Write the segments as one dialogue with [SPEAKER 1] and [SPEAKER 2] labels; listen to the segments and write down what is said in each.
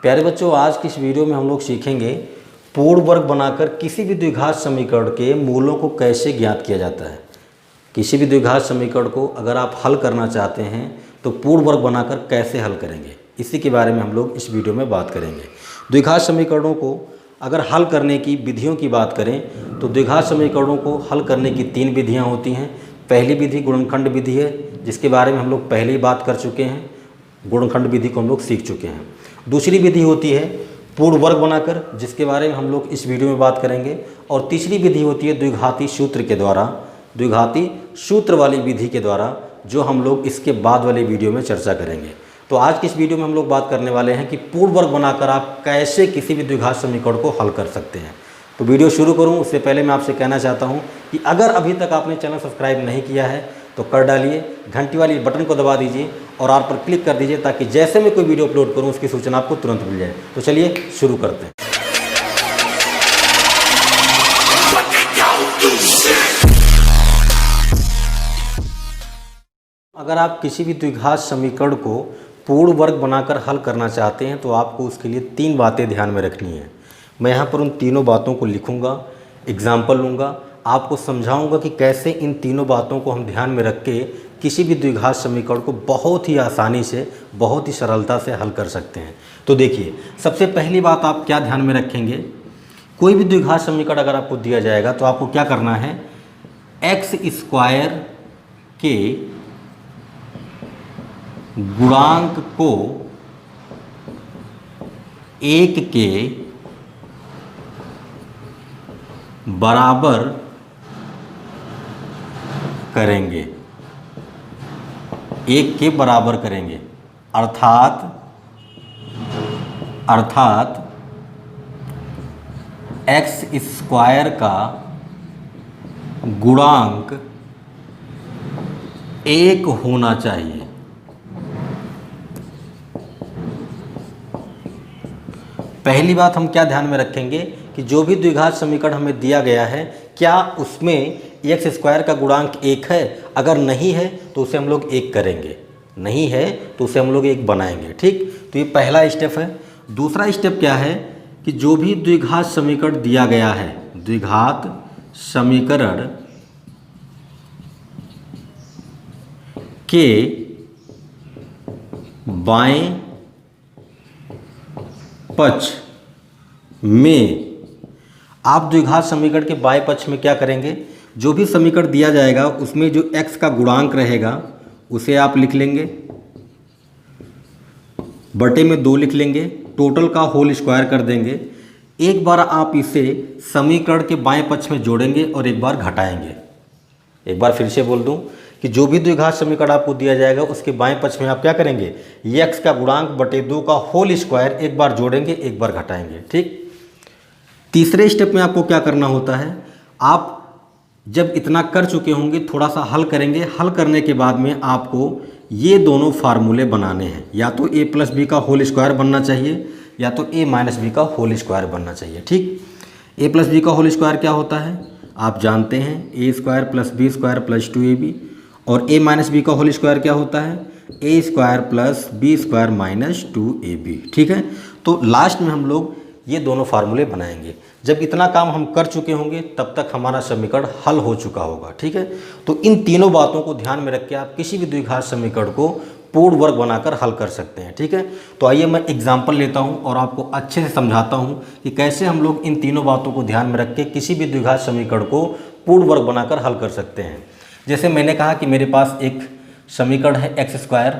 [SPEAKER 1] प्यारे बच्चों, आज की इस वीडियो में हम लोग सीखेंगे पूर्ण वर्ग बनाकर किसी भी द्विघात समीकरण के मूलों को कैसे ज्ञात किया जाता है। किसी भी द्विघात समीकरण को अगर आप हल करना चाहते हैं तो पूर्ण वर्ग बनाकर कैसे हल करेंगे, इसी के बारे में हम लोग इस वीडियो में बात करेंगे। द्विघात समीकरणों को अगर हल करने की विधियों की बात करें तो द्विघात समीकरणों को हल करने की 3 विधियाँ होती हैं। पहली विधि गुणनखंड विधि है, जिसके बारे में हम लोग पहले ही बात कर चुके हैं, गुणनखंड विधि को हम लोग सीख चुके हैं। दूसरी विधि होती है पूर्ण वर्ग बनाकर, जिसके बारे में हम लोग इस वीडियो में बात करेंगे। और तीसरी विधि होती है द्विघाती सूत्र के द्वारा, द्विघाती सूत्र वाली विधि के द्वारा, जो हम लोग इसके बाद वाले वीडियो में चर्चा करेंगे। तो आज की इस वीडियो में हम लोग बात करने वाले हैं कि पूर्ण वर्ग बनाकर आप कैसे किसी भी द्विघात समीकरण को हल कर सकते हैं। तो वीडियो शुरू करूं उससे पहले मैं आपसे कहना चाहता हूं कि अगर अभी तक आपने चैनल सब्सक्राइब नहीं किया है तो कर डालिए, घंटी वाली बटन को दबा दीजिए और आल पर क्लिक कर दीजिए, ताकि जैसे मैं कोई वीडियो अपलोड करूं उसकी सूचना आपको तुरंत मिल जाए। तो चलिए शुरू करते हैं। अगर आप किसी भी द्विघात समीकरण को पूर्ण वर्ग बनाकर हल करना चाहते हैं तो आपको उसके लिए 3 बातें ध्यान में रखनी है। मैं यहाँ पर उन तीनों बातों को लिखूँगा, एग्जाम्पल लूँगा, आपको समझाऊंगा कि कैसे इन तीनों बातों को हम ध्यान में रख के किसी भी द्विघात समीकरण को बहुत ही आसानी से, बहुत ही सरलता से हल कर सकते हैं। तो देखिए, सबसे पहली बात आप क्या ध्यान में रखेंगे, कोई भी द्विघात समीकरण अगर आपको दिया जाएगा तो आपको क्या करना है, एक्स स्क्वायर के गुणांक को 1 के बराबर करेंगे, 1 के बराबर करेंगे, अर्थात एक्स स्क्वायर का गुणांक 1 होना चाहिए। पहली बात हम क्या ध्यान में रखेंगे कि जो भी द्विघात समीकरण हमें दिया गया है, क्या उसमें एक्स स्क्वायर का गुणांक 1 है। अगर नहीं है तो उसे हम लोग 1 करेंगे, नहीं है तो उसे हम लोग 1 बनाएंगे। ठीक, तो ये पहला स्टेप है। दूसरा स्टेप क्या है कि जो भी द्विघात समीकरण दिया गया है, द्विघात समीकरण के बाएं पक्ष में, आप द्विघात समीकरण के बाएं पक्ष में क्या करेंगे, जो भी समीकरण दिया जाएगा उसमें जो x का गुणांक रहेगा उसे आप लिख लेंगे, बटे में 2 लिख लेंगे, टोटल का होल स्क्वायर कर देंगे। एक बार आप इसे समीकरण के बाएं पक्ष में जोड़ेंगे और एक बार घटाएंगे। एक बार फिर से बोल दूं कि जो भी द्विघात समीकरण आपको दिया जाएगा उसके बाएं पक्ष में आप क्या करेंगे, x का गुणांक बटे 2 का होल स्क्वायर एक बार जोड़ेंगे, एक बार घटाएंगे। ठीक, तीसरे स्टेप में आपको क्या करना होता है, आप जब इतना कर चुके होंगे थोड़ा सा हल करेंगे। हल करने के बाद में आपको ये दोनों फार्मूले बनाने हैं, या तो a प्लस बी का होल स्क्वायर बनना चाहिए या तो a माइनस बी का होल स्क्वायर बनना चाहिए। ठीक, a प्लस बी का होल स्क्वायर क्या होता है आप जानते हैं, A square plus B square plus 2ab। और a माइनस बी का होल स्क्वायर क्या होता है, a square plus B square minus 2ab। ठीक है, तो लास्ट में हम लोग ये दोनों फार्मूले बनाएंगे। जब इतना काम हम कर चुके होंगे तब तक हमारा समीकरण हल हो चुका होगा। ठीक है, तो इन तीनों बातों को ध्यान में रख के आप किसी भी द्विघात समीकरण को पूर्ण वर्ग बनाकर हल कर सकते हैं। ठीक है, तो आइए मैं एग्जाम्पल लेता हूं और आपको अच्छे से समझाता हूं कि कैसे हम लोग इन तीनों बातों को ध्यान में रख के किसी भी द्विघात समीकरण को पूर्ण वर्ग बनाकर हल कर सकते हैं। जैसे मैंने कहा कि मेरे पास एक समीकरण है X square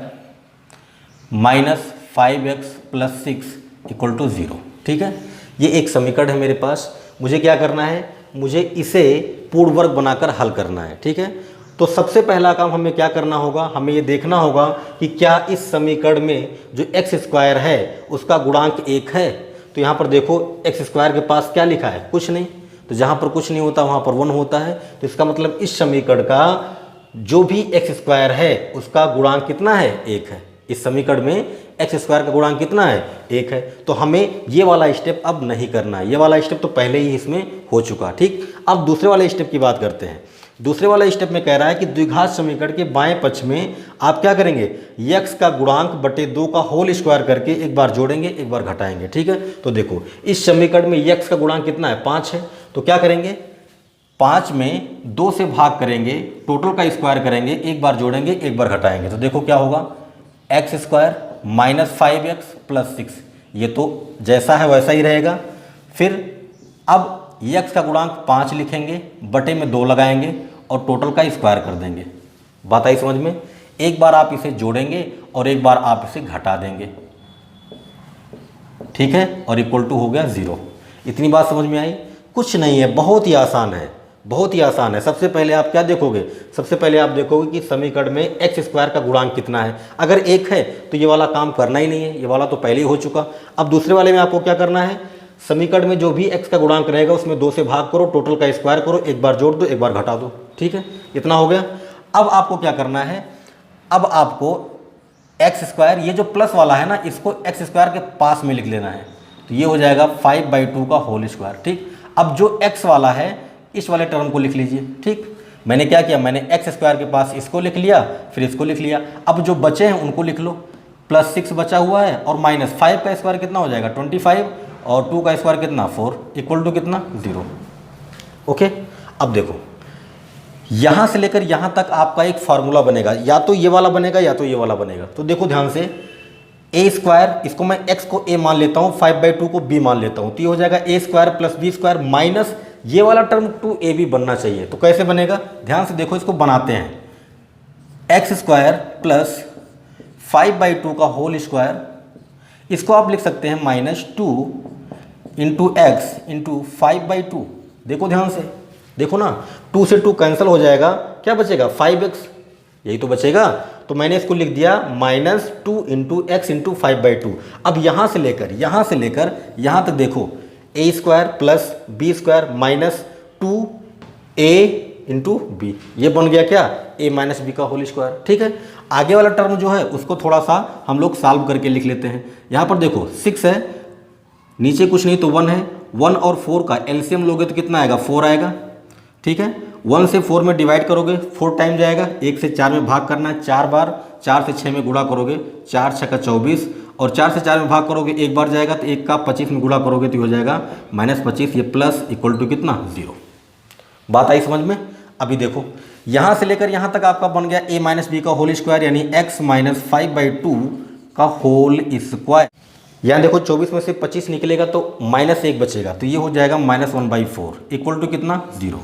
[SPEAKER 1] minus 5x plus 6 equal to 0। ठीक है, ये एक समीकरण है मेरे पास, मुझे क्या करना है, मुझे इसे पूर्ण वर्ग बनाकर हल करना है। ठीक है, तो सबसे पहला काम हमें क्या करना होगा, हमें ये देखना होगा कि क्या इस समीकरण में जो एक्स स्क्वायर है उसका गुणांक 1 है। तो यहाँ पर देखो एक्स स्क्वायर के पास क्या लिखा है, कुछ नहीं। तो जहाँ पर कुछ नहीं होता वहाँ पर 1 होता है। तो इसका मतलब इस समीकरण का जो भी एक्स स्क्वायर है उसका गुणांक कितना है, 1 है। इस समीकरण में एक्स स्क्वायर का गुणांक कितना है, 1 है। तो हमें ये वाला स्टेप अब नहीं करना है, ये वाला स्टेप तो पहले ही इसमें हो चुका। ठीक, अब दूसरे वाले स्टेप की बात करते हैं। दूसरे वाला स्टेप में कह रहा है कि द्विघात समीकरण के बाएं पक्ष में आप क्या करेंगे, x का गुणांक बटे 2 का होल स्क्वायर करके एक बार जोड़ेंगे एक बार घटाएंगे। ठीक है, तो देखो इस समीकरण में x का गुणांक कितना है, 5 है, तो क्या करेंगे 5 में 2 से भाग करेंगे, टोटल का स्क्वायर करेंगे, एक बार जोड़ेंगे एक बार घटाएंगे। तो देखो क्या होगा, x square minus 5x plus 6, ये तो जैसा है वैसा ही रहेगा। फिर अब x का गुणांक 5 लिखेंगे, बटे में 2 लगाएंगे और टोटल का स्क्वायर कर देंगे। बात आई समझ में? एक बार आप इसे जोड़ेंगे और एक बार आप इसे घटा देंगे। ठीक है, और इक्वल टू हो गया 0। इतनी बात समझ में आई? कुछ नहीं है, बहुत ही आसान है, बहुत ही आसान है। सबसे पहले आप क्या देखोगे, सबसे पहले आप देखोगे कि समीकरण में एक्स स्क्वायर का गुणांक कितना है। अगर 1 है तो ये वाला काम करना ही नहीं है, ये वाला तो पहले ही हो चुका। अब दूसरे वाले में आपको क्या करना है, समीकरण में जो भी x का गुणांक रहेगा उसमें 2 से भाग करो, टोटल का स्क्वायर करो, एक बार जोड़ दो एक बार घटा दो। ठीक है, इतना हो गया। अब आपको क्या करना है, अब आपको एक्स स्क्वायर, ये जो प्लस वाला है ना, इसको एक्स स्क्वायर के पास में लिख लेना है। तो ये हो जाएगा 5/2 का होल स्क्वायर। ठीक, अब जो x वाला है इस वाले टर्म को लिख लीजिए। ठीक, मैंने क्या किया, मैंने एक्स स्क्वायर के पास इसको लिख लिया, फिर इसको लिख लिया। अब जो बचे हैं उनको लिख लो, प्लस 6 बचा हुआ है और माइनस 5 का स्क्वायर कितना हो जाएगा 25 और 2 का स्क्वायर कितना 4, इक्वल टू कितना 0। ओके, अब देखो यहाँ से लेकर यहाँ तक आपका एक फार्मूला बनेगा, या तो ये वाला बनेगा या तो ये वाला बनेगा। तो देखो ध्यान से, ए स्क्वायर, इसको मैं x को a मान लेता हूँ, 5/2 को b मान लेता हूँ, तो ये हो जाएगा a square plus b square minus ये वाला टर्म 2ab बनना चाहिए। तो कैसे बनेगा, ध्यान से देखो, इसको बनाते हैं। एक्स स्क्वायर प्लस 5/2 का होल स्क्वायर, इसको आप लिख सकते हैं -2 इंटू एक्स इंटू 5/2। देखो ध्यान से, देखो ना, 2 से 2 कैंसिल हो जाएगा, क्या बचेगा 5x, यही तो बचेगा। तो मैंने इसको लिख दिया -2 इंटू एक्स इंटू 5/2। अब यहाँ से लेकर यहाँ तक देखो, a square plus b square minus 2a into B, ये बन गया क्या a माइनस बी का होल स्क्वायर। ठीक है, आगे वाला टर्म जो है उसको थोड़ा सा हम लोग सॉल्व करके लिख लेते हैं। यहाँ पर देखो 6 है, नीचे कुछ नहीं तो 1 है, 1 और 4 का एलसीएम लोगे तो कितना आएगा 4 आएगा। ठीक है, 1 से 4 में डिवाइड करोगे 4 टाइम जाएगा, 1 से 4 में भाग करना है 4 बार, 4 से 6 में गुणा करोगे 4 6 का 24, और 4 से 4 में भाग करोगे एक बार जाएगा, तो 1 का 25 में गुणा करोगे तो हो जाएगा -25, ये प्लस इक्वल टू कितना 0। बात आई समझ में? अभी देखो यहाँ से लेकर यहाँ तक आपका बन गया a माइनस बी का होल स्क्वायर, यानी x माइनस 5/2 का होल स्क्वायर। यहाँ देखो 24 में से 25 निकलेगा तो -1 बचेगा, तो ये हो जाएगा -1/4 इक्वल टू कितना 0।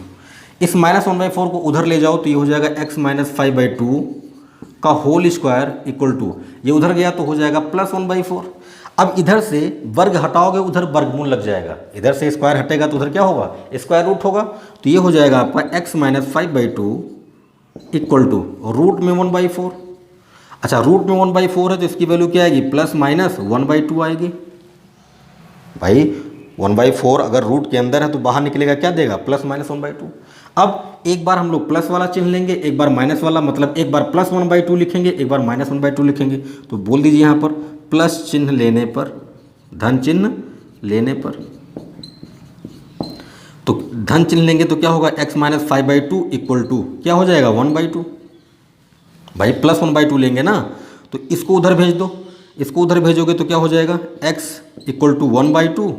[SPEAKER 1] इस -1/4 को उधर ले जाओ तो ये हो जाएगा x माइनस 5/2 का होल स्क्वायर इक्वल टू, ये उधर गया तो हो जाएगा +1/4। अब इधर से वर्ग हटाओगे उधर वर्गमूल लग जाएगा, इधर से स्क्वायर हटेगा तो उधर क्या होगा स्क्वायर रूट होगा। तो ये हो जाएगा आपका x minus 5/2 equal to root में 1/4। अच्छा, रूट में 1/4 है तो इसकी वैल्यू क्या आएगी, प्लस माइनस 1/2 आएगी। भाई 1/4 अगर रूट के अंदर है तो बाहर निकलेगा क्या देगा, प्लस माइनस 1/2। अब एक बार हम लोग प्लस वाला चिन्ह लेंगे, एक बार माइनस वाला, मतलब एक बार प्लस 1/2 लिखेंगे, एक बार माइनस 1/2 लिखेंगे। तो बोल दीजिए यहाँ पर प्लस चिन्ह लेने पर, धन चिन्ह लेने पर, तो धन चिन्ह लेंगे तो क्या होगा x माइनस 5/2 इक्वल टू क्या हो जाएगा 1/2। भाई प्लस 1/2 लेंगे ना, तो इसको उधर भेज दो, इसको उधर भेजोगे तो क्या हो जाएगा x इक्वल टू 1/2,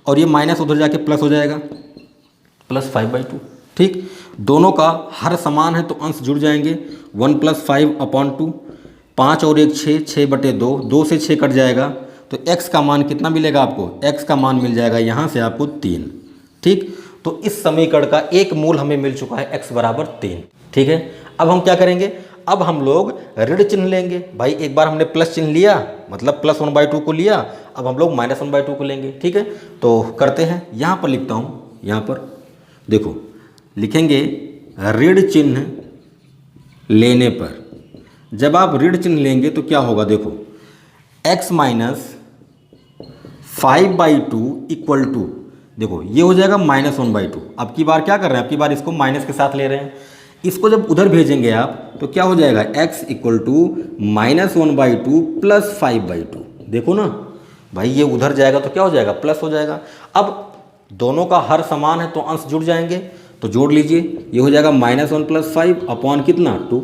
[SPEAKER 1] और ये माइनस उधर जाके प्लस हो जाएगा प्लस 5/2। ठीक, दोनों का हर समान है तो अंश जुड़ जाएंगे, 1 + 5/2, 5 और 1 6, 6/2, 2 से 6 कट जाएगा, तो x का मान कितना मिलेगा आपको, x का मान मिल जाएगा यहाँ से आपको 3। ठीक, तो इस समीकरण का एक मूल हमें मिल चुका है x बराबर 3। ठीक है, अब हम क्या करेंगे, अब हम लोग ऋण चिन्ह लेंगे। भाई एक बार हमने प्लस चिन्ह लिया, मतलब प्लस 1/2 को लिया, अब हम लोग माइनस 1/2 को लेंगे। ठीक है, तो करते हैं, यहाँ पर लिखता हूँ, यहाँ पर देखो लिखेंगे ऋण चिन्ह लेने पर। जब आप ऋण चिन्ह लेंगे तो क्या होगा, देखो x माइनस 5/2 इक्वल टू, देखो ये हो जाएगा -1/2। अब की बार क्या कर रहे हैं, अब की बार इसको माइनस के साथ ले रहे हैं, इसको जब उधर भेजेंगे आप तो क्या हो जाएगा x इक्वल टू -1/2 प्लस 5/2। देखो ना भाई, ये उधर जाएगा तो क्या हो जाएगा प्लस हो जाएगा। अब दोनों का हर समान है तो अंश जुड़ जाएंगे, तो जोड़ लीजिए, ये हो जाएगा -1 + 5 अपॉन कितना 2,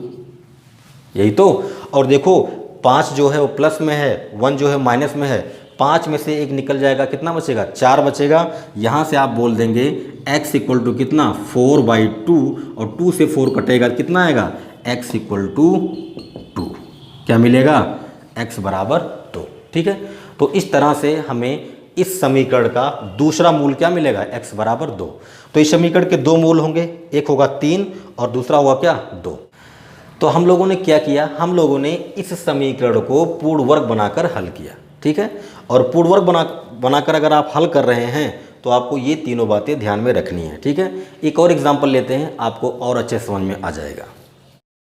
[SPEAKER 1] यही तो। और देखो 5 जो है वो प्लस में है, 1 जो है माइनस में है, 5 में से एक निकल जाएगा, कितना बचेगा 4 बचेगा। यहाँ से आप बोल देंगे x इक्वल टू कितना 4/2 और 2 से 4 कटेगा कितना आएगा x इक्वल टू 2, क्या मिलेगा x बराबर 2। ठीक है, तो इस तरह से हमें इस समीकरण का दूसरा मूल क्या मिलेगा x बराबर 2। तो इस समीकरण के दो मूल होंगे, एक होगा 3 और दूसरा होगा क्या 2। तो हम लोगों ने क्या किया, हम लोगों ने इस समीकरण को पूर्ण वर्ग बनाकर हल किया। ठीक है, और पूर्ण वर्ग बनाकर अगर आप हल कर रहे हैं तो आपको ये तीनों बातें ध्यान में रखनी है। ठीक है, एक और एग्जाम्पल लेते हैं, आपको और अच्छे समझ में आ जाएगा।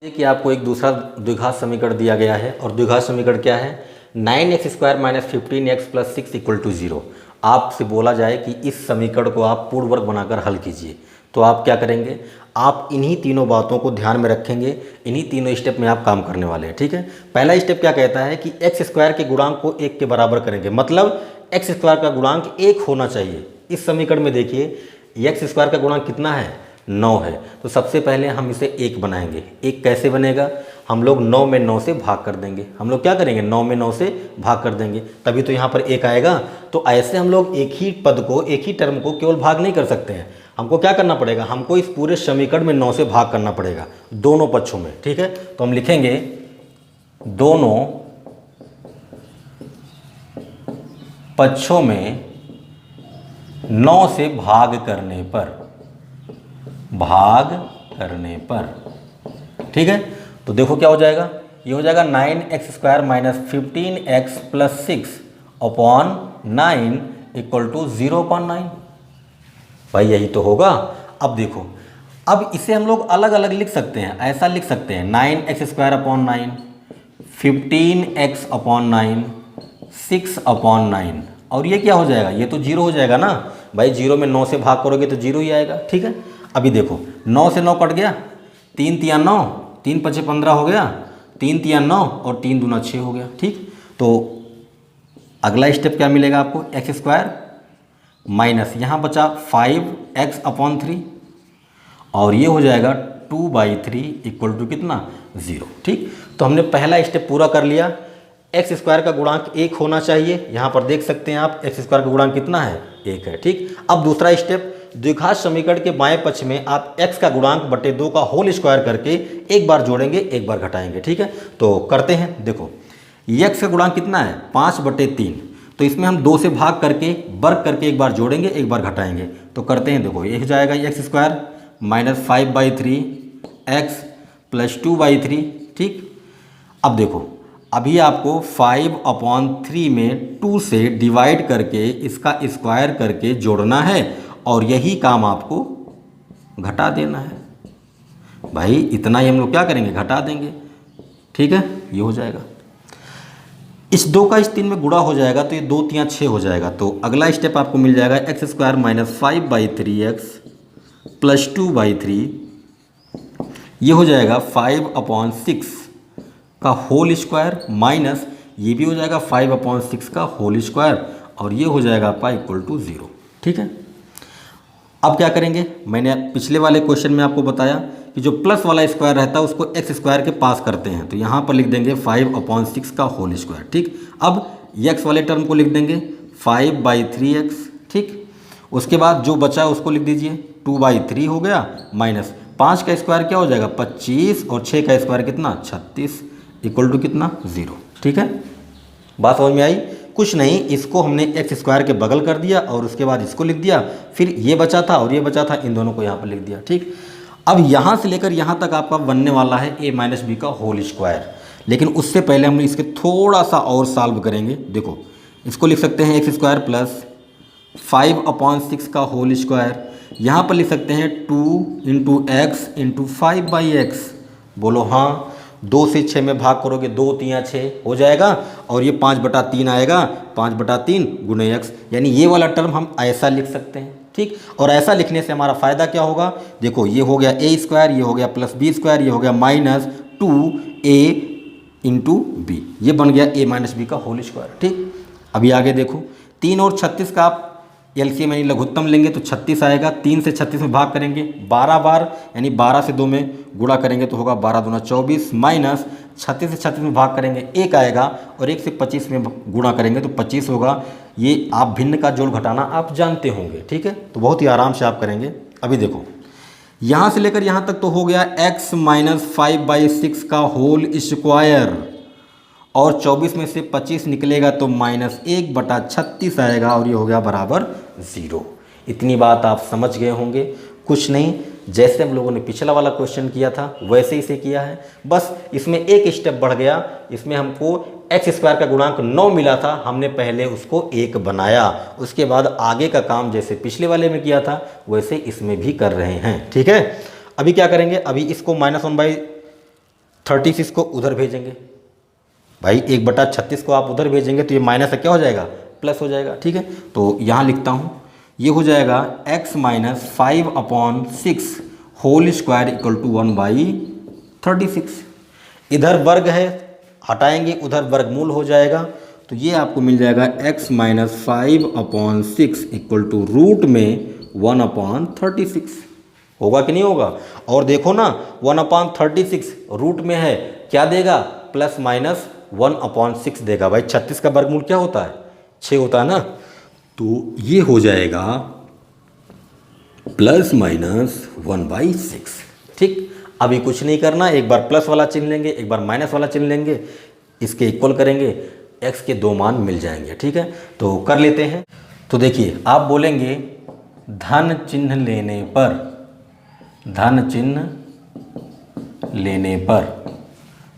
[SPEAKER 1] देखिए आपको एक दूसरा द्विघात समीकरण दिया गया है और द्विघात समीकरण क्या है 9x² - 15x + 6 = 0। आपसे बोला जाए कि इस समीकरण को आप पूर्ण वर्ग बनाकर हल कीजिए, तो आप क्या करेंगे, आप इन्हीं तीनों बातों को ध्यान में रखेंगे, इन्हीं तीनों स्टेप में आप काम करने वाले हैं। ठीक है, पहला स्टेप क्या कहता है कि x² के गुणांक को 1 के बराबर करेंगे, मतलब x² का गुणांक 1 होना चाहिए। इस समीकरण में देखिए x² का गुणांक कितना है 9 है, तो सबसे पहले हम इसे 1 बनाएंगे। 1 कैसे बनेगा, हम लोग 9 में 9 से भाग कर देंगे। हम लोग क्या करेंगे 9 में 9 से भाग कर देंगे, तभी तो यहाँ पर 1 आएगा। तो ऐसे हम लोग एक ही पद को, एक ही टर्म को केवल भाग नहीं कर सकते हैं, हमको क्या करना पड़ेगा, हमको इस पूरे समीकरण में 9 से भाग करना पड़ेगा दोनों पक्षों में। ठीक है, तो हम लिखेंगे दोनों पक्षों में 9 से भाग करने पर, ठीक है। तो देखो क्या हो जाएगा, ये हो जाएगा 9x² - 15x + 6 अपॉन 9 = 0/9। भाई यही तो होगा। अब देखो, अब इसे हम लोग अलग अलग लिख सकते हैं, ऐसा लिख सकते हैं 9x² अपॉन 9, 15x/9, 6/9, और ये क्या हो जाएगा, ये तो 0 हो जाएगा ना भाई, 0 में 9 से भाग करोगे तो 0 ही आएगा। ठीक है, अभी देखो 9 से 9 कट गया, 3 × 9, 3 × 5 = 15 हो गया, 3 × 9 और 3 × 2 = 6 हो गया। ठीक, तो अगला स्टेप क्या मिलेगा आपको, x² माइनस यहाँ बचा 5x/3 और ये हो जाएगा 2/3 = कितना 0। ठीक, तो हमने पहला स्टेप पूरा कर लिया। x² का गुणांक 1 होना चाहिए, यहाँ पर देख सकते हैं आप x² का गुणांक कितना है 1 है। ठीक, अब दूसरा स्टेप, द्विघात समीकरण के बाएं पक्ष में आप x का गुणांक बटे 2 का होल स्क्वायर करके एक बार जोड़ेंगे एक बार घटाएंगे। ठीक है, तो करते हैं। देखो x का गुणांक कितना है 5/3, तो इसमें हम 2 से भाग करके वर्ग करके एक बार जोड़ेंगे एक बार घटाएंगे। तो करते हैं, देखो ये हो जाएगा x² - 5/3x + 2/3। ठीक, अब देखो अभी आपको 5/3 में 2 से डिवाइड करके इसका स्क्वायर करके जोड़ना है और यही काम आपको घटा देना है। भाई इतना ही हम लोग क्या करेंगे, घटा देंगे। ठीक है, ये हो जाएगा, इस 2 का इस 3 में गुणा हो जाएगा तो ये 2 × 3 = 6 हो जाएगा। तो अगला स्टेप आपको मिल जाएगा x² - 5/3x + 2/3, ये हो जाएगा 5/6 का होल स्क्वायर माइनस ये भी हो जाएगा 5/6 का होल स्क्वायर और ये हो जाएगा आपका = 0। ठीक है, अब क्या करेंगे, मैंने पिछले वाले क्वेश्चन में आपको बताया कि जो प्लस वाला स्क्वायर रहता है उसको x² के पास करते हैं, तो यहाँ पर लिख देंगे 5/6 का होल स्क्वायर। ठीक, अब x वाले टर्म को लिख देंगे 5/3x। ठीक, उसके बाद जो बचा है उसको लिख दीजिए 2/3 हो गया, माइनस 5 का स्क्वायर क्या हो जाएगा 25 और 6 का स्क्वायर कितना 36 = कितना 0। ठीक है, बात समझ में आई। कुछ नहीं, इसको हमने x² के बगल कर दिया और उसके बाद इसको लिख दिया, फिर ये बचा था और ये बचा था, इन दोनों को यहाँ पर लिख दिया। ठीक, अब यहाँ से लेकर यहाँ तक आपका बनने वाला है a - b का होल स्क्वायर, लेकिन उससे पहले हम इसके थोड़ा सा और सॉल्व करेंगे। देखो इसको लिख सकते हैं x² + 5/6 का होल स्क्वायर, यहाँ पर लिख सकते हैं 2 × x × 5/x। बोलो हाँ, 2 से 6 में भाग करोगे 2 × 3 = 6 हो जाएगा और ये 5/3 आएगा, 5/3 × x, यानी ये वाला टर्म हम ऐसा लिख सकते हैं। ठीक, और ऐसा लिखने से हमारा फ़ायदा क्या होगा, देखो ये हो गया a², ये हो गया +b², ये हो गया -2a × b, ये बन गया a - b का होल स्क्वायर। ठीक, अभी आगे देखो 3 और 36 का आप एलसीएम यानी लघुत्तम लेंगे तो 36 आएगा। 3 से 36 में भाग करेंगे 12 बार, यानी 12 से 2 में गुणा करेंगे तो होगा 12 दूना 24, माइनस 36 से 36 में भाग करेंगे 1 आएगा, और 1 से 25 में गुणा करेंगे तो 25 होगा। ये आप भिन्न का जोड़ घटाना आप जानते होंगे, ठीक है, तो बहुत ही आराम से आप करेंगे। अभी देखो यहाँ से लेकर यहाँ तक तो हो गया x माइनस 5/6 का होल स्क्वायर, और 24 में से 25 निकलेगा तो -1/36 आएगा, और ये हो गया बराबर 0। इतनी बात आप समझ गए होंगे। कुछ नहीं, जैसे हम लोगों ने पिछला वाला क्वेश्चन किया था वैसे ही से किया है, बस इसमें एक स्टेप बढ़ गया। इसमें हमको x² का गुणांक 9 मिला था, हमने पहले उसको 1 बनाया। उसके बाद आगे का काम जैसे पिछले वाले में किया था वैसे इसमें भी कर रहे हैं, ठीक है। अभी क्या करेंगे, अभी इसको -1/36 को उधर भेजेंगे। भाई 1/36 को आप उधर भेजेंगे तो ये माइनस से क्या हो जाएगा, प्लस हो जाएगा, ठीक है। तो यहाँ लिखता हूँ, ये हो जाएगा x minus 5/6 whole square equal to 1/36। इधर वर्ग है, हटाएंगे उधर वर्गमूल हो जाएगा, तो ये आपको मिल जाएगा x minus 5/6 equal to root में 1/36। होगा कि नहीं होगा। और देखो ना 1/36 रूट में है, क्या देगा, प्लस माइनस 1/6 देगा। भाई 36 का वर्गमूल क्या होता है, 6 होता है ना, तो ये हो जाएगा प्लस माइनस 1/6, ठीक। अभी कुछ नहीं करना, एक बार प्लस वाला चिन्ह लेंगे, एक बार माइनस वाला चिन्ह लेंगे, इसके इक्वल करेंगे, x के 2 मान मिल जाएंगे, ठीक है। तो कर लेते हैं। तो देखिए आप बोलेंगे धन चिन्ह लेने पर, धन चिन्ह लेने पर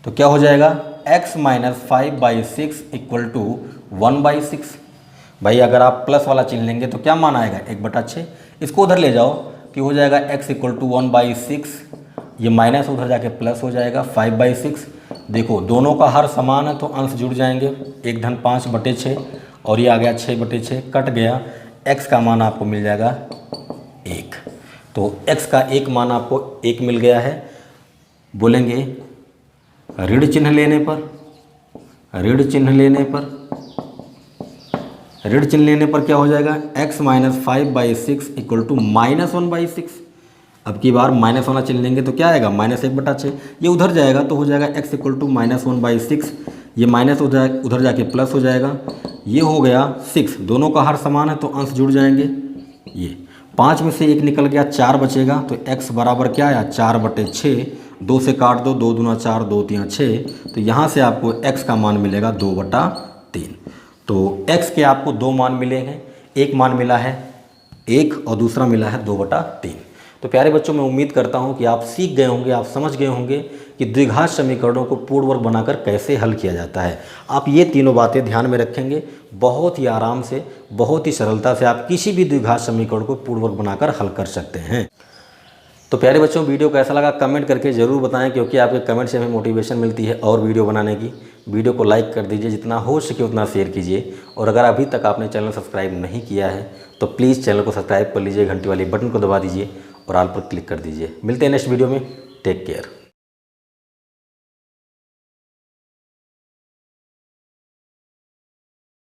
[SPEAKER 1] तो क्या हो जाएगा, x माइनस 5/6 इक्वल टू 1/6। भाई अगर आप प्लस वाला चिन्ह लेंगे तो क्या मान आएगा, 1/6। इसको उधर ले जाओ कि हो जाएगा x इक्वल टू 1/6, ये माइनस उधर जाके प्लस हो जाएगा 5/6। देखो दोनों का हर समान है तो अंश जुड़ जाएंगे, 1 धन 5/6 और ये आ गया 6/6, कट गया। x का मान आपको मिल जाएगा 1। तो x का 1 मान आपको 1 मिल गया है। बोलेंगे ऋण चिन्ह लेने पर, ऋण चिन्ह लेने पर, ऋण चिन्ह लेने पर क्या हो जाएगा, x माइनस 5/6 इक्वल टू -1/6। अब की बार माइनस वाला चिन्ह लेंगे तो क्या आएगा, -1/6। ये उधर जाएगा तो हो जाएगा x इक्वल टू -1/6, ये माइनस उधर जाके प्लस हो जाएगा, ये हो गया 6। दोनों का हर समान है तो अंश जुड़ जाएंगे। ये 5 में से 1 निकल गया, 4 बचेगा, तो x बराबर क्या आया, 4/6। 2 से काट दो, 2 दूना 4, 2 3 6, तो यहाँ से आपको x का मान मिलेगा 2/3। तो x के आपको 2 मान मिले हैं, एक मान मिला है 1 और दूसरा मिला है 2/3। तो प्यारे बच्चों, मैं उम्मीद करता हूँ कि आप सीख गए होंगे, आप समझ गए होंगे कि द्विघात समीकरणों को पूर्ण वर्ग बनाकर कैसे हल किया जाता है। आप ये तीनों बातें ध्यान में रखेंगे, बहुत ही आराम से, बहुत ही सरलता से आप किसी भी द्विघात समीकरण को पूर्ण वर्ग बनाकर हल कर सकते हैं। तो प्यारे बच्चों, वीडियो कैसा लगा कमेंट करके ज़रूर बताएं, क्योंकि आपके कमेंट से हमें मोटिवेशन मिलती है और वीडियो बनाने की। वीडियो को लाइक कर दीजिए, जितना हो सके उतना शेयर कीजिए, और अगर अभी तक आपने चैनल सब्सक्राइब नहीं किया है तो प्लीज़ चैनल को सब्सक्राइब कर लीजिए, घंटी वाली बटन को दबा दीजिए और ऑल पर क्लिक कर दीजिए। मिलते हैं नेक्स्ट वीडियो में, टेक केयर।